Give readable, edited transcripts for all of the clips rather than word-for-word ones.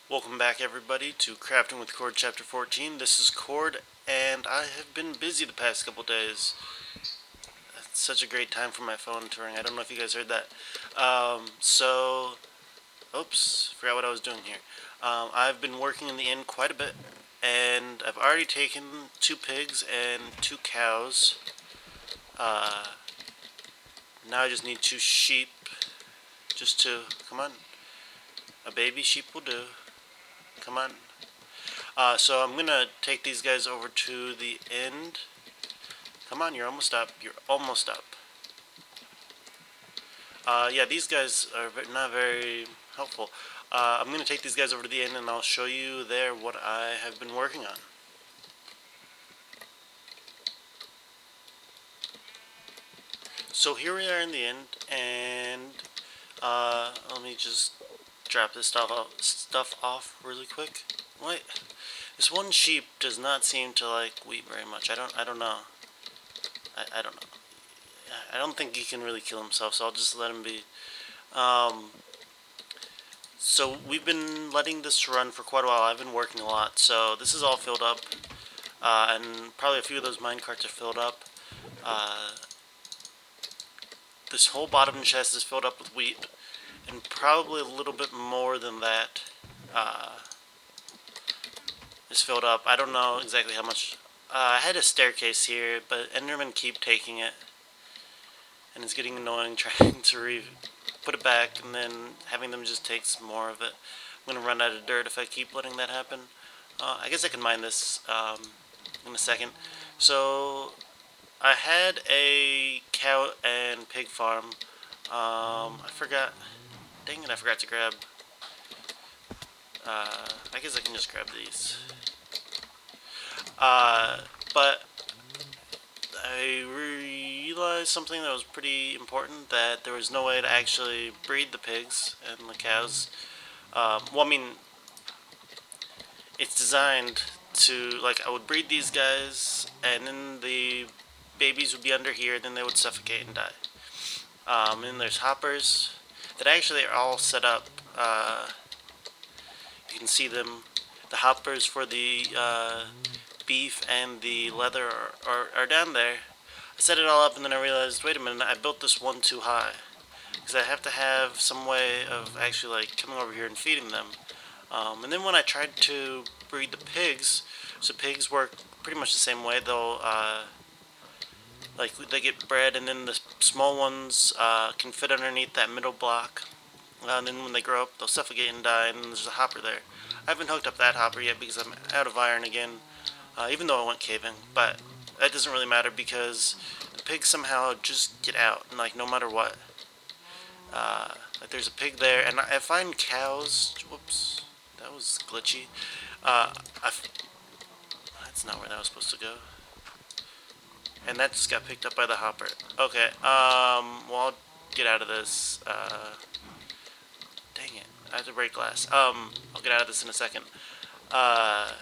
Welcome back everybody to Crafting with Chord Chapter 14. This is Chord, and I have been busy the past couple days. It's such a great time for my phone to ring. I don't know if you guys heard that. Oops, forgot what I was doing here. I've been working in the inn quite a bit, and I've already taken 2 pigs and 2 cows. Uh, Now I just need 2 sheep. Just 2. Come on. A baby sheep will do. Come on. So I'm gonna take these guys over to the end. Come on, you're almost up. You're almost up. Yeah, these guys are not very helpful. I'm gonna take these guys over to the end, and I'll show you there what I have been working on. So here we are in the end, and let me just drop this stuff off really quick. Wait, this one sheep does not seem to like wheat very much. I don't know. I don't know. I don't think he can really kill himself, so I'll just let him be. So we've been letting this run for quite a while. I've been working a lot, so this is all filled up, and probably a few of those mine carts are filled up. This whole bottom chest is filled up with wheat, and probably a little bit more than that is filled up. I don't know exactly how much. I had a staircase here, but Endermen keep taking it, and it's getting annoying trying to put it back and then having them just take some more of it. I'm going to run out of dirt if I keep letting that happen. I guess I can mine this in a second. So I had a cow and pig farm. I forgot. Dang it, I forgot to grab. I guess I can just grab these. But I realized something that was pretty important, that there was no way to actually breed the pigs and the cows. Well, I mean, it's designed to, like, I would breed these guys, and then the babies would be under here, then they would suffocate and die. And there's hoppers that actually are all set up. You can see them. The hoppers for the beef and the leather are down there. I set it all up, and then I realized, wait a minute, I built this one too high, because I have to have some way of actually like coming over here and feeding them. And then when I tried to breed the pigs, so pigs work pretty much the same way. They'll like they get bred, and then the small ones can fit underneath that middle block. And then when they grow up, they'll suffocate and die, and there's a hopper there. I haven't hooked up that hopper yet because I'm out of iron again, even though I went caving. But that doesn't really matter because the pigs somehow just get out, like no matter what. Like there's a pig there, and I find cows. Whoops, that was glitchy. That's not where that was supposed to go. And that just got picked up by the hopper. Okay. Well, I'll get out of this. Dang it, I have to break glass. I'll get out of this in a second. I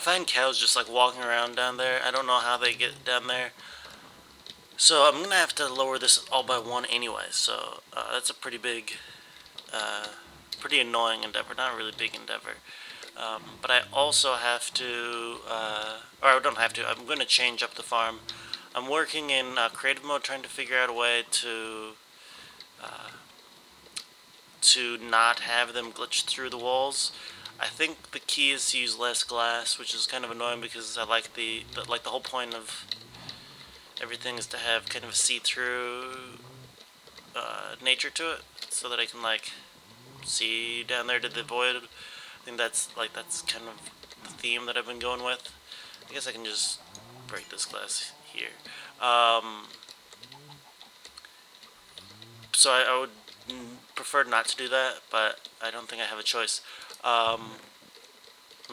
find cows just like walking around down there. I don't know how they get down there. So I'm gonna have to lower this all by 1 anyway. So that's a pretty big, pretty annoying endeavor. Not a really big endeavor. But I also have to, or I don't have to. I'm gonna change up the farm. I'm working in creative mode, trying to figure out a way to not have them glitch through the walls. I think the key is to use less glass, which is kind of annoying because I like the whole point of everything is to have kind of a see-through nature to it, so that I can like see down there to the void. I think that's kind of the theme that I've been going with. I guess I can just break this glass here. So I would prefer not to do that, but I don't think I have a choice. Let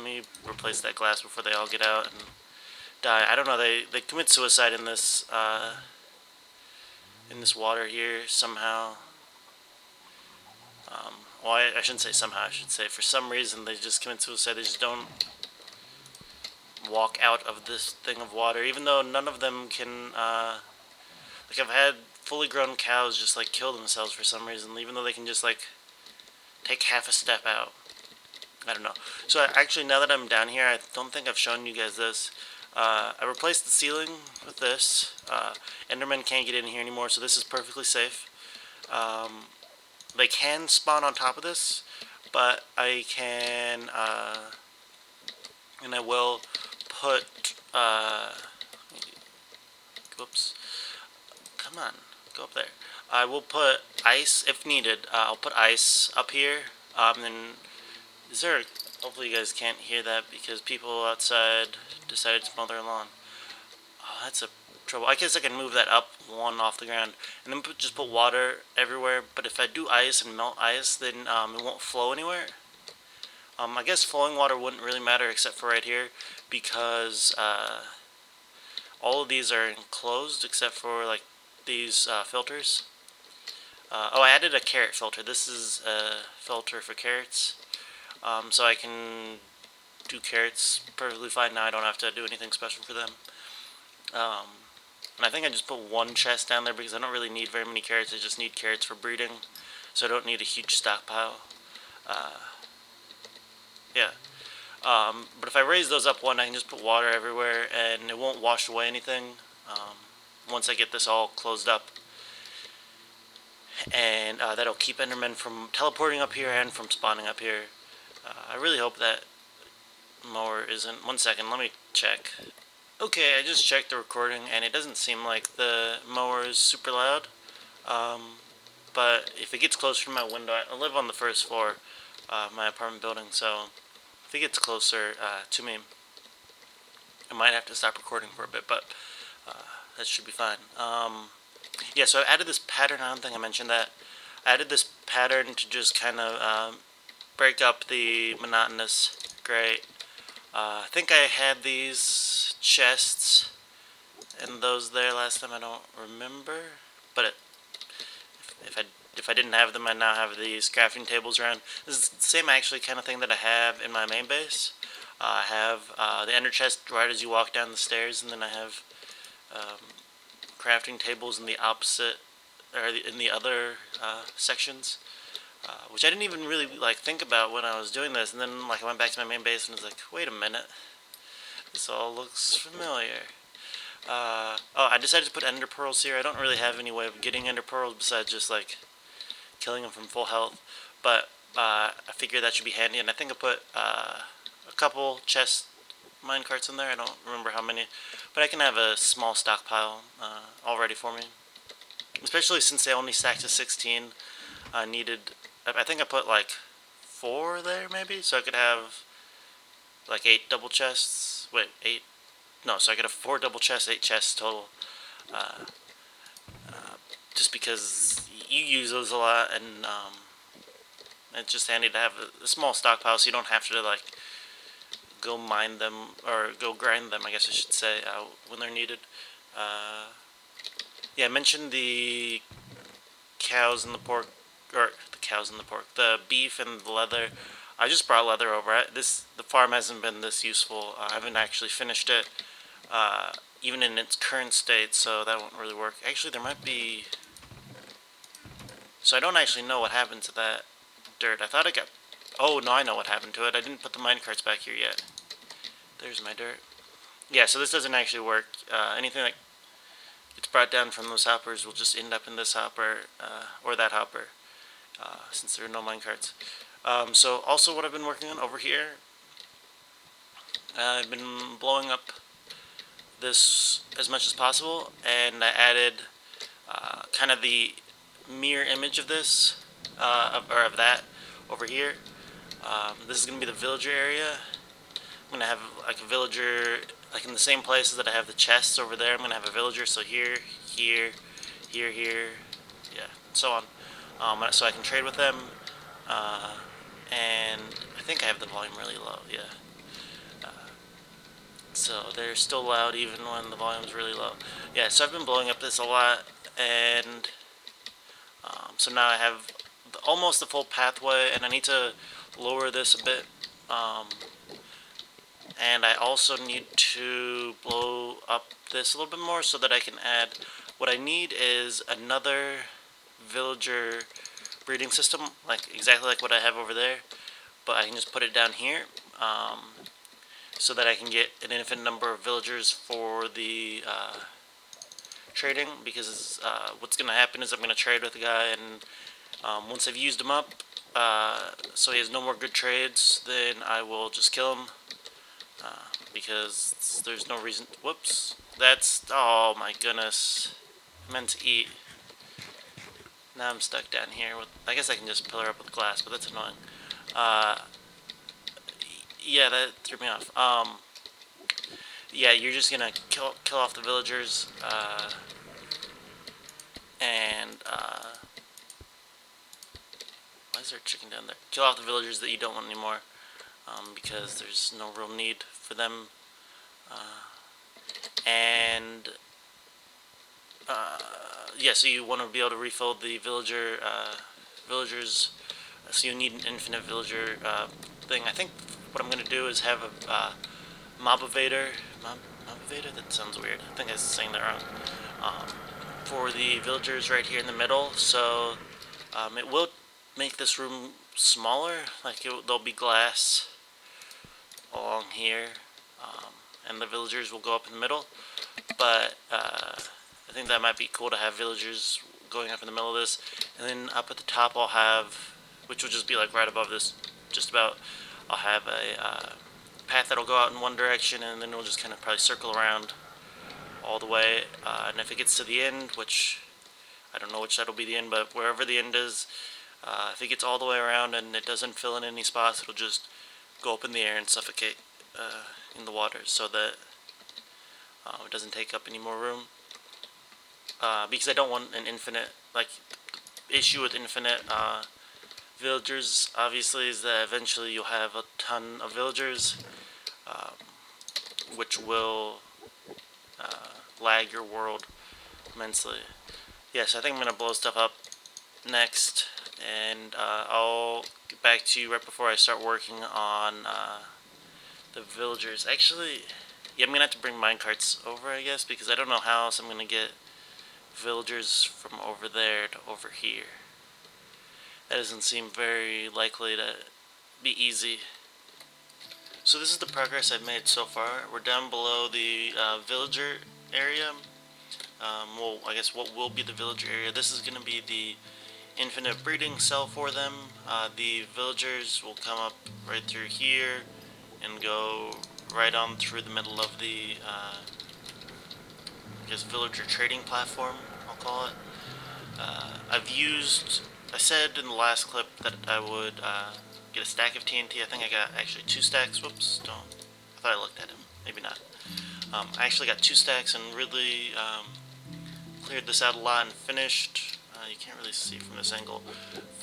me replace that glass before they all get out and die. I don't know. They commit suicide in this water here somehow. Well, I shouldn't say somehow. I should say for some reason they just commit suicide. They just don't walk out of this thing of water, even though none of them can. Like I've had fully grown cows just like kill themselves for some reason, even though they can just like take half a step out. I don't know. So actually, now that I'm down here, I don't think I've shown you guys this. I replaced the ceiling with this. Endermen can't get in here anymore, so this is perfectly safe. They can spawn on top of this, but I can, and I will put, whoops, come on, go up there. I will put ice if needed. I'll put ice up here. And is there? Hopefully you guys can't hear that because people outside decided to mow their lawn. Oh, that's a trouble. I guess I can move that up one off the ground and then just put water everywhere. But if I do ice and melt ice, then it won't flow anywhere. I guess flowing water wouldn't really matter except for right here because all of these are enclosed except for like these filters. Oh, I added a carrot filter. This is a filter for carrots. So I can do carrots perfectly fine now. I don't have to do anything special for them. And I think I just put one chest down there because I don't really need very many carrots. I just need carrots for breeding. So I don't need a huge stockpile. Yeah. But if I raise those up one, I can just put water everywhere and it won't wash away anything once I get this all closed up. And that'll keep Endermen from teleporting up here and from spawning up here. I really hope that mower isn't... One second, let me check. Okay, I just checked the recording and it doesn't seem like the mower is super loud. But if it gets closer to my window, I live on the first floor of my apartment building, so if it gets closer to me, I might have to stop recording for a bit, but that should be fine. Yeah, so I added this pattern. I don't think I mentioned that. I added this pattern to just kind of break up the monotonous gray. I think I had these chests and those there last time. I don't remember, but if I didn't have them, I now have these crafting tables around. This is the same actually kind of thing that I have in my main base. I have the ender chest right as you walk down the stairs, and then I have crafting tables in the opposite, or in the other sections, which I didn't even really like think about when I was doing this. And then like I went back to my main base and was like, wait a minute, this all looks familiar. Oh, I decided to put ender pearls here. I don't really have any way of getting ender pearls besides just like killing them from full health, but I figured that should be handy, and I think I put a couple chest minecarts in there. I don't remember how many, but I can have a small stockpile all ready for me, especially since they only stacked to 16. I think I put like 4 there maybe, so I could have like 8 double chests. Wait, 8? No, so I could have 4 double chests, 8 chests total. Just because you use those a lot, and it's just handy to have a small stockpile, so you don't have to like go mine them or go grind them, I guess I should say, when they're needed. Yeah, I mentioned the cows and the pork, or the beef and the leather. I just brought leather over. The farm hasn't been this useful. I haven't actually finished it, even in its current state, so that won't really work. Actually, there might be... So I don't actually know what happened to that dirt. I thought it got... Oh, no, I know what happened to it. I didn't put the minecarts back here yet. There's my dirt. Yeah, so this doesn't actually work. Anything that gets brought down from those hoppers will just end up in this hopper, or that hopper, since there are no minecarts. So also what I've been working on over here, I've been blowing up this as much as possible, and I added kind of the mirror image of this, of that over here. This is going to be the villager area. I'm going to have like a villager, like in the same places that I have the chests over there. I'm going to have a villager, so here, here, here, here, yeah, and so on. So I can trade with them, and I think I have the volume really low, yeah. So they're still loud even when the volume's really low. Yeah, so I've been blowing up this a lot, and so now I have almost the full pathway, and I need to lower this a bit. And I also need to blow up this a little bit more so that I can add... What I need is another villager breeding system, like exactly like what I have over there, but I can just put it down here, so that I can get an infinite number of villagers for the trading, because what's going to happen is I'm going to trade with the guy, and once I've used him up, so he has no more good trades, then I will just kill him, because there's no reason. Whoops. That's, oh my goodness. I meant to eat. Now I'm stuck down here. I guess I can just pillar up with glass, but that's annoying. Yeah, that threw me off. Yeah, you're just gonna kill off the villagers, and why is there a chicken down there? Kill off the villagers that you don't want anymore, because there's no real need for them, and yeah, so you want to be able to refill the villagers. So you need an infinite villager thing. I think what I'm gonna do is have a mob evader. Mob evader? That sounds weird. I think I was saying that wrong. For the villagers right here in the middle, so it will make this room smaller. Like there'll be glass along here, and the villagers will go up in the middle. But I think that might be cool to have villagers going up in the middle of this, and then up at the top I'll have, which will just be like right above this, just about, I'll have a path that'll go out in one direction, and then it'll just kind of probably circle around all the way, and if it gets to the end, which I don't know which side will be the end, but wherever the end is, if it gets all the way around and it doesn't fill in any spots, it'll just go up in the air and suffocate in the water, so that it doesn't take up any more room. Because I don't want an infinite, like, issue with infinite villagers, obviously, is that eventually you'll have a ton of villagers, which will lag your world immensely. Yes, I think I'm going to blow stuff up next, and I'll get back to you right before I start working on the villagers. Actually, yeah, I'm going to have to bring minecarts over, I guess, because I don't know how else I'm going to get villagers from over there to over here. That doesn't seem very likely to be easy. So this is the progress I've made so far. We're down below the villager area. Well, I guess what will be the villager area. This is going to be the infinite breeding cell for them. The villagers will come up right through here and go right on through the middle of the I guess villager trading platform, I'll call it. I said in the last clip that I would get a stack of TNT. I think I got actually 2 stacks. Whoops, don't. I thought I looked at him. Maybe not. I actually got 2 stacks and really cleared this out a lot and finished. You can't really see from this angle.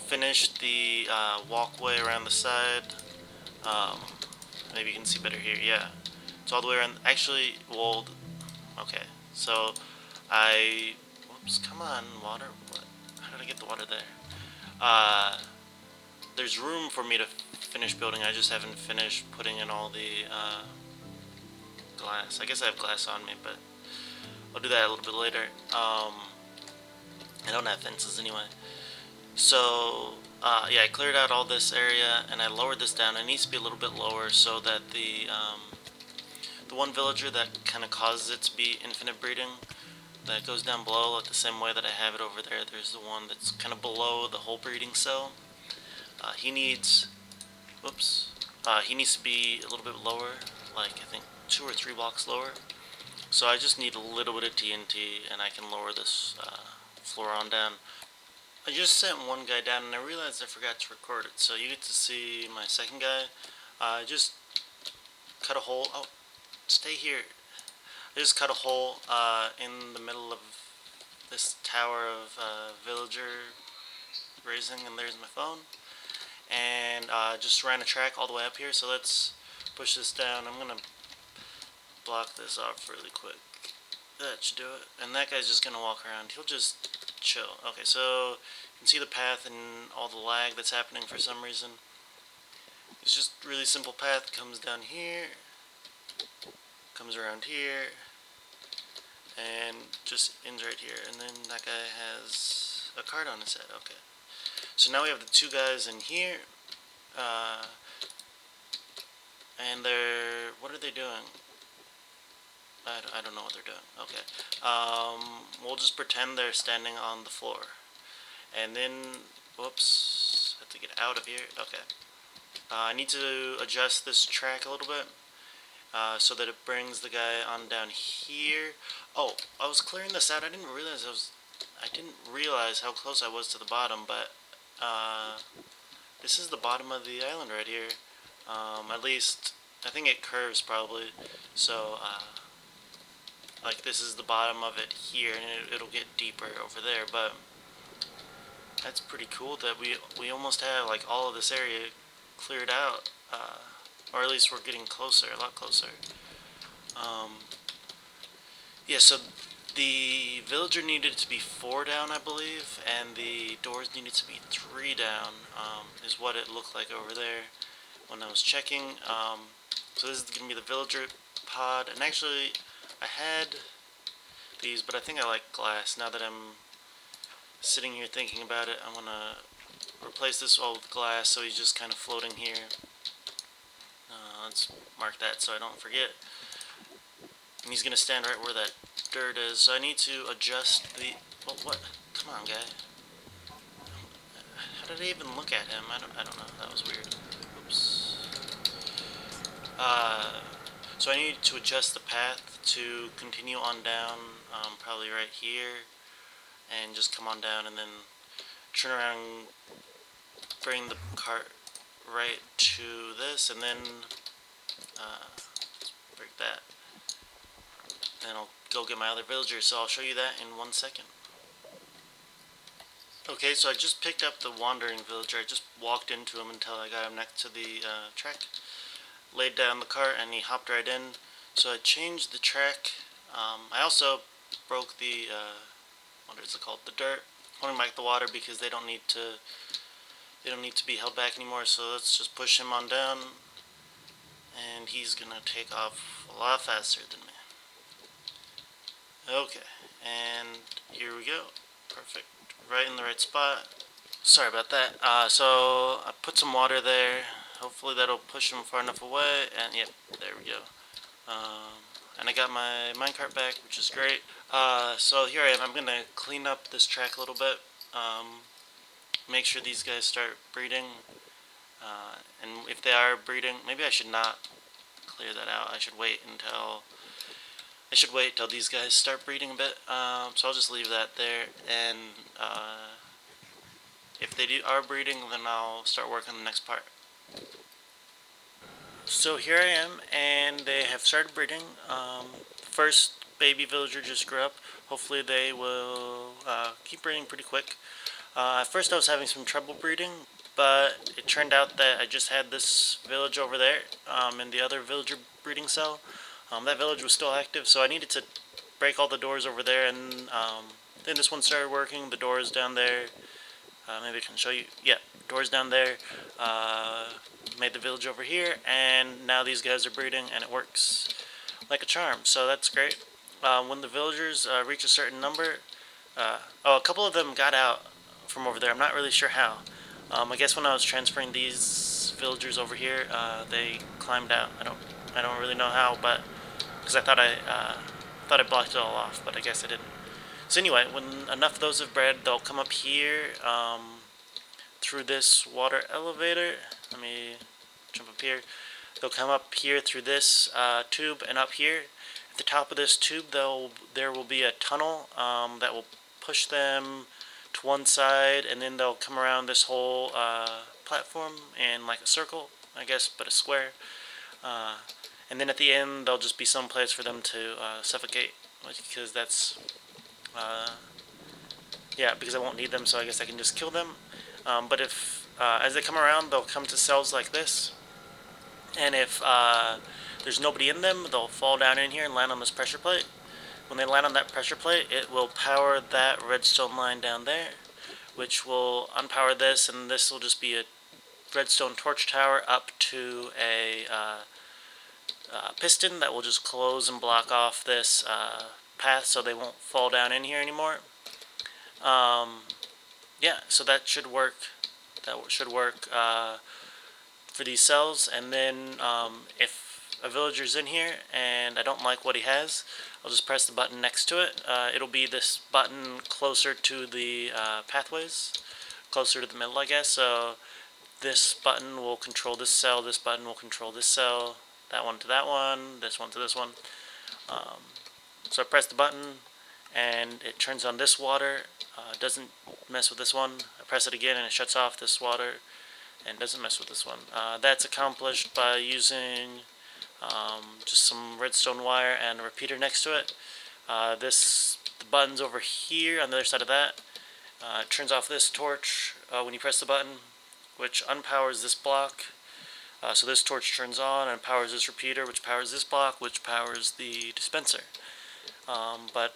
Finished the walkway around the side. Maybe you can see better here. Yeah, it's all the way around. Actually, well, okay. So whoops, come on, water. What? How did I get the water there? There's room for me to finish building. I just haven't finished putting in all the glass. I guess I have glass on me, but I'll do that a little bit later. I don't have fences anyway. So, yeah, I cleared out all this area, and I lowered this down. It needs to be a little bit lower so that the one villager that kind of causes it to be infinite breeding, that goes down below, like the same way that I have it over there. There's the one that's kind of below the whole breeding cell. He needs, whoops, he needs to be a little bit lower, like I think 2 or 3 blocks lower. So I just need a little bit of TNT, and I can lower this floor on down. I just sent one guy down, and I realized I forgot to record it, so you get to see my second guy. I just cut a hole. Oh, stay here. I just cut a hole in the middle of this tower of villager raising, and there's my phone. And just ran a track all the way up here, so let's push this down. I'm going to block this off really quick. That should do it. And that guy's just going to walk around. He'll just chill. Okay, so you can see the path and all the lag that's happening for some reason. It's just a really simple path. Comes down here, comes around here, and just ends right here. And then that guy has a card on his head. Okay. So now we have the two guys in here, and what are they doing? I don't know what they're doing. Okay. We'll just pretend they're standing on the floor. And then, whoops, I have to get out of here. Okay. I need to adjust this track a little bit so that it brings the guy on down here. Oh, I was clearing this out. I didn't realize how close I was to the bottom, but this is the bottom of the island right here. At least, I think it curves probably. So, like this is the bottom of it here, and it'll get deeper over there, but that's pretty cool that we almost have like all of this area cleared out, or at least we're getting closer, a lot closer. Yeah, so the villager needed to be 4 down, I believe, and the doors needed to be 3 down, is what it looked like over there when I was checking. So this is going to be the villager pod, and actually I had these, but I think I like glass. Now that I'm sitting here thinking about it, I'm going to replace this all with glass so he's just kind of floating here. Let's mark that so I don't forget. And he's going to stand right where that dirt is, so I need to adjust the... Oh, what? Come on, guy. How did I even look at him? I don't know. That was weird. Oops. So I need to adjust the path to continue on down, probably right here, and just come on down and then turn around, bring the cart right to this, and then break that. Then I'll go get my other villager, so I'll show you that in 1 second. Okay, so I just picked up the wandering villager. I just walked into him until I got him next to the track, laid down the cart, and he hopped right in. So I changed the track. I also broke the, what is it called, the dirt, holding back the water because they don't need to be held back anymore. So let's just push him on down, and he's gonna take off a lot faster than me. Okay, and here we go. Perfect. Right in the right spot. Sorry about that. So I put some water there. Hopefully that'll push him far enough away. And yep, there we go. And I got my minecart back, which is great. So here I am. I'm going to clean up this track a little bit. Make sure these guys start breeding. And if they are breeding, maybe I should not clear that out. I should wait till these guys start breeding a bit. So I'll just leave that there, and if they are breeding, then I'll start working on the next part. So here I am, and they have started breeding. First baby villager just grew up. Hopefully they will keep breeding pretty quick. At first I was having some trouble breeding, but it turned out that I just had this village over there in the other villager breeding cell. That village was still active, so I needed to break all the doors over there, and then this one started working. The doors down there, maybe I can show you. Yeah, doors down there. Made the village over here, and now these guys are breeding, and it works like a charm, so that's great. When the villagers reach a certain number, a couple of them got out from over there. I'm not really sure how. I guess when I was transferring these villagers over here, they climbed out. I don't really know how, but because I thought I blocked it all off, but I guess I didn't. So anyway, when enough of those have bred, they'll come up here through this water elevator. Let me jump up here. They'll come up here through this tube and up here. At the top of this tube, there will be a tunnel that will push them to one side, and then they'll come around this whole platform in like a circle, I guess, but a square. And then at the end, there'll just be some place for them to suffocate, because that's, yeah, because I won't need them, so I guess I can just kill them. But if, as they come around, they'll come to cells like this, and if there's nobody in them, they'll fall down in here and land on this pressure plate. When they land on that pressure plate, it will power that redstone line down there, which will unpower this, and this will just be a redstone torch tower up to a piston that will just close and block off this path so they won't fall down in here anymore. Yeah, so that should work That should work for these cells. And then if a villager's in here and I don't like what he has, I'll just press the button next to it. It'll be this button closer to the pathways, closer to the middle, I guess. So this button will control this cell, this button will control this cell, that one to that one, this one to this one. So I press the button and it turns on this water, doesn't mess with this one. I press it again and it shuts off this water and doesn't mess with this one. That's accomplished by using just some redstone wire and a repeater next to it. The button's over here on the other side of that. It turns off this torch when you press the button, which unpowers this block. So this torch turns on and powers this repeater, which powers this block, which powers the dispenser. But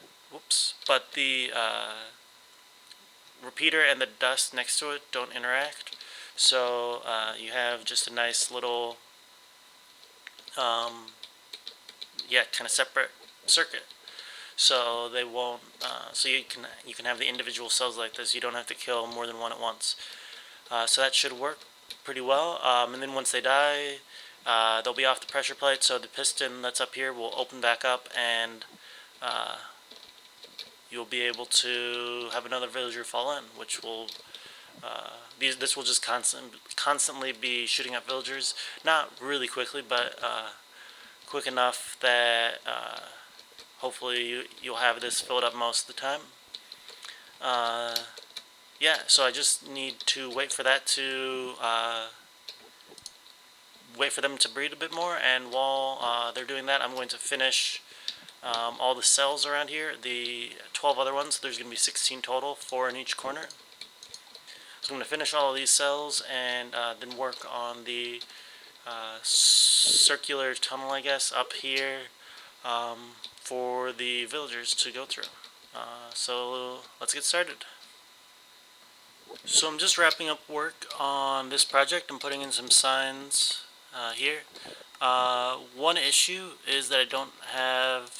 the repeater and the dust next to it don't interact. So you have just a nice little, kind of separate circuit. So they won't. So you can have the individual cells like this. You don't have to kill more than one at once. So that should work pretty well. And then once they die, they'll be off the pressure plate. So the piston that's up here will open back up, and you'll be able to have another villager fall in, which will this will just constantly be shooting up villagers. Not really quickly, but quick enough that hopefully you'll have this filled up most of the time. Yeah, so I just need to wait for that to wait for them to breed a bit more, and while they're doing that, I'm going to finish all the cells around here, the 12 other ones. There's going to be 16 total, 4 in each corner. So I'm going to finish all of these cells and then work on the circular tunnel, I guess, up here for the villagers to go through. So let's get started. So I'm just wrapping up work on this project. I'm putting in some signs here. One issue is that I don't have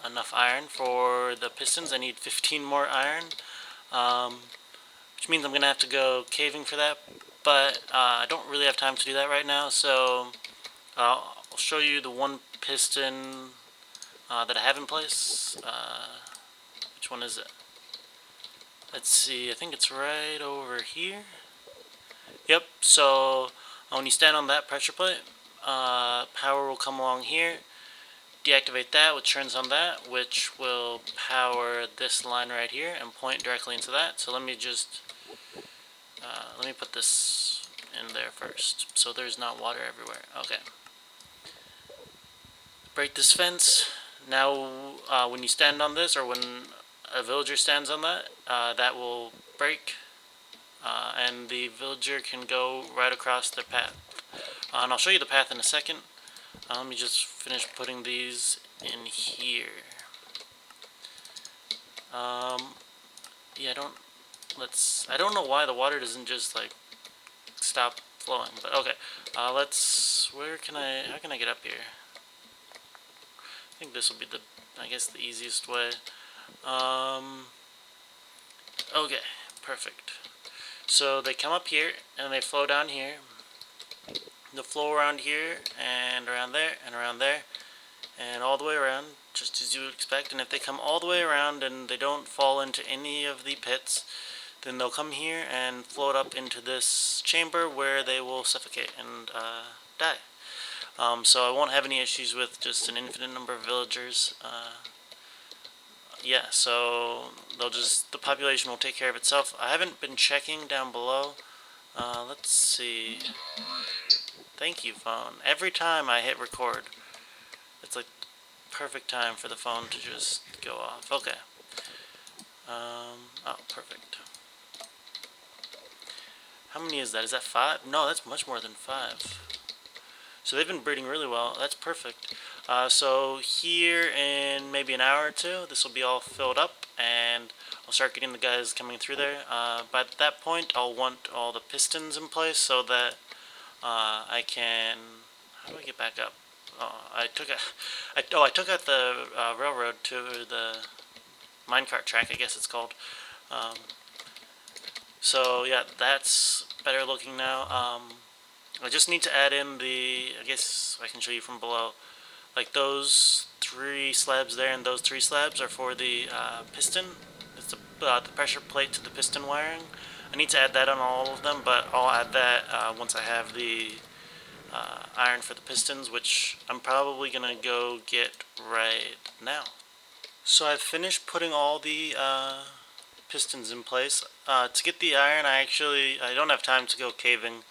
enough iron for the pistons. I need 15 more iron, which means I'm going to have to go caving for that, but I don't really have time to do that right now, so I'll show you the one piston that I have in place. Which one is it? Let's see, I think it's right over here. Yep, so when you stand on that pressure plate, power will come along here. Deactivate that, which turns on that, which will power this line right here and point directly into that. So let me put this in there first, so there's not water everywhere. Okay. Break this fence. Now, when you stand on this, or when a villager stands on that, that will break, and the villager can go right across their path. And I'll show you the path in a second. Let me just finish putting these in here. Yeah, I don't know why the water doesn't just like stop flowing, but okay. How can I get up here? I think this will be the easiest way. Okay, perfect. So they come up here and they flow down here. They'll flow around here and around there and around there and all the way around, just as you would expect. And if they come all the way around and they don't fall into any of the pits, then they'll come here and float up into this chamber where they will suffocate and die. So I won't have any issues with just an infinite number of villagers. Yeah, so the population will take care of itself. I haven't been checking down below. Let's see. Thank you, phone. Every time I hit record, it's like perfect time for the phone to just go off. Okay. Oh, perfect. How many is that? Is that 5? No, that's much more than 5. So they've been breeding really well. That's perfect. So here in maybe an hour or two, this will be all filled up, and I'll start getting the guys coming through there. By that point, I'll want all the pistons in place so that I can. How do I get back up? I took out the railroad to the minecart track, I guess it's called. So yeah, that's better looking now. I just need to add in I guess I can show you from below. Like those 3 slabs there and those 3 slabs are for the piston. It's the pressure plate to the piston wiring. I need to add that on all of them, but I'll add that once I have the iron for the pistons, which I'm probably going to go get right now. So I've finished putting all the pistons in place. To get the iron, I don't have time to go caving.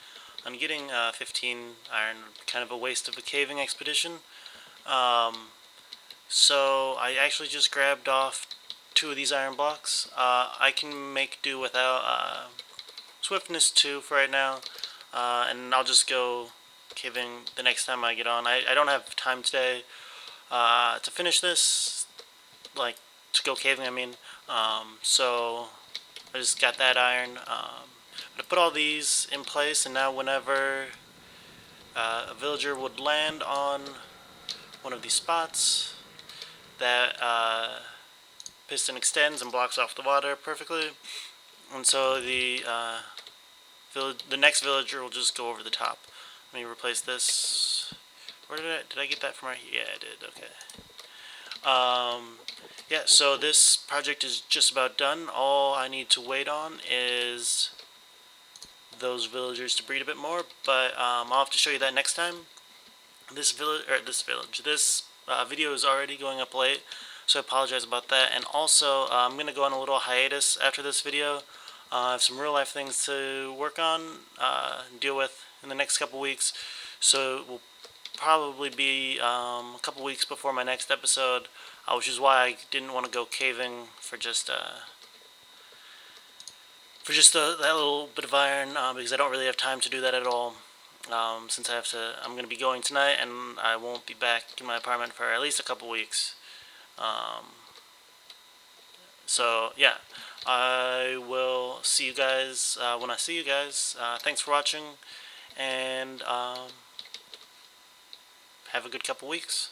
I'm getting 15 iron, kind of a waste of a caving expedition. So I actually just grabbed off 2 of these iron blocks. I can make do without swiftness 2 for right now, and I'll just go caving the next time I get on. I don't have time today to finish this, like to go caving I mean, so I just got that iron. I put all these in place, and now whenever a villager would land on one of these spots, that piston extends and blocks off the water perfectly, and so the next villager will just go over the top. Let me replace this. Where did I get that from? Right here? Yeah, I did. Okay. Yeah, so this project is just about done. All I need to wait on is those villagers to breed a bit more, but I'll have to show you that next time. This video is already going up late, so I apologize about that. And also, I'm going to go on a little hiatus after this video. I have some real life things to work on, deal with in the next couple weeks, so it will probably be a couple weeks before my next episode, which is why I didn't want to go caving for just that little bit of iron, because I don't really have time to do that at all. Since I'm going to be going tonight, and I won't be back in my apartment for at least a couple weeks. So yeah, I will see you guys when I see you guys. Thanks for watching, and have a good couple weeks.